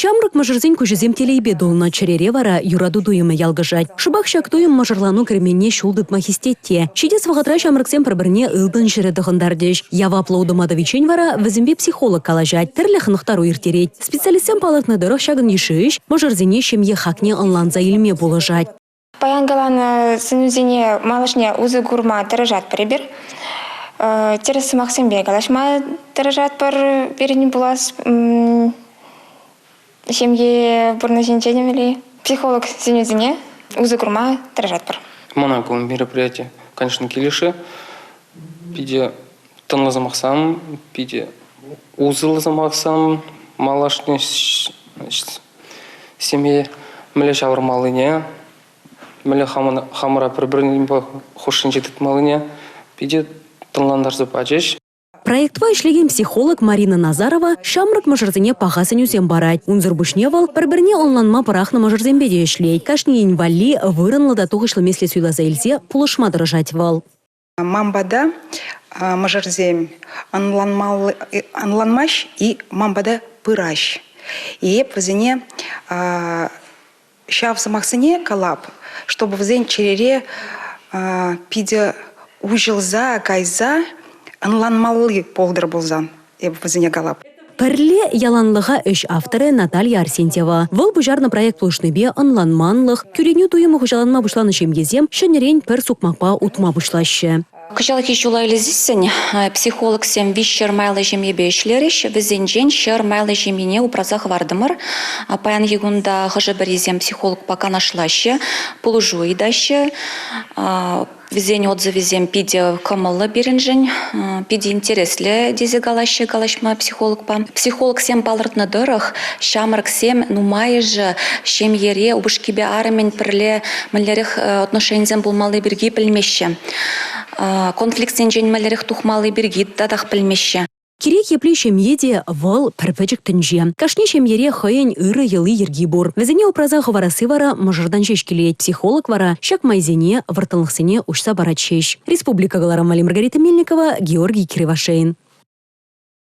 Шамрык мажырзен көжізем телейбе долна черере вара юраду дуйымы ялгыжать. Шыбақ шак дуйым мажырлану кірменне шулдыт махистетте. Чидес вағытра шамрыксен бір-бірне ылдын жыры дығындардеш. Ява аплаудымады вечен вара візімбе психолог калажать. Тірлі хынықтару иртерет. Специалистен палықны дырық шагын ешіш, мажырзене шемье хакне онланза илме болыжать. Паянгаланы сынузене малышне узы гурма тырыжат прибер. Тересі Максимбек алашма тырыжат бір беріне булас. Семье бурнозинченемели. Психолог сынузене узы гурма тырыжат бір. Много мероприятий, конечно, келеші. Пиде тынлы замақсам, пиде узылы замақсам, малашне семье мілі шавырмалыне. Мілі хамыра бір-бірінен хошын жетіп малыне. Пиде тынландар зыпачеш. Проектва ишлеген психолог Марина Назарова шамрык мажырзене пағасын үзен барать. Унзыр бұшневал бір-біріне онланма пырақны мажырзенбеде ішлей. Кашни инвали вырынлы да тоғышлы месле суйлаза елзе пулышма дырыжать вал. Мамбада мажырзем онланмаш и мамбада пыраш. И еп візіне шав замақсыне калап, чтобы візен черере пиде ужылза, кайза, анланмалы полдыр болзан, еп візіне калап. Пірле яланлыға үш авторы Наталья Арсентьева. Вол бұжарны проект лушныбе анланманлық, күреню туйымы хұжаланма бұшланы шемгезем, шынерен пір сукмақпа утма бұшлашы. Кычалыки жулайлы зиссен, психолог сем вишер майлы жемебе ішлеріш, візенжен шер майлы жемене упразах вардымыр. Паян егунда ғыжы бірезем психолог пока нашлашы, полужу идашы, візен отзывезем пиде камылы берінжен, пиде интереслі дезе галашы галашма психологпа. Психолог сем балыртны дырых, шамырк сем нумайыжы, шем ере убышкебе арымен пірле мүллеріх отношензен болмалы бірге білмеші. Конфликтсен женмелерих тухмалы бергит дадах пілмеші. Керек епле шемьеде вал пірпәчік тінже. Кашне шемьере хайын үрі елы ерги бұр. Візіне опраза ғыварасы вара мұжырдан шешкелет психолог вара шак майзене вартылықсыне ұшса барат шеш. Республика Галара Маргарита Мельникова, Георгий Кривошеин.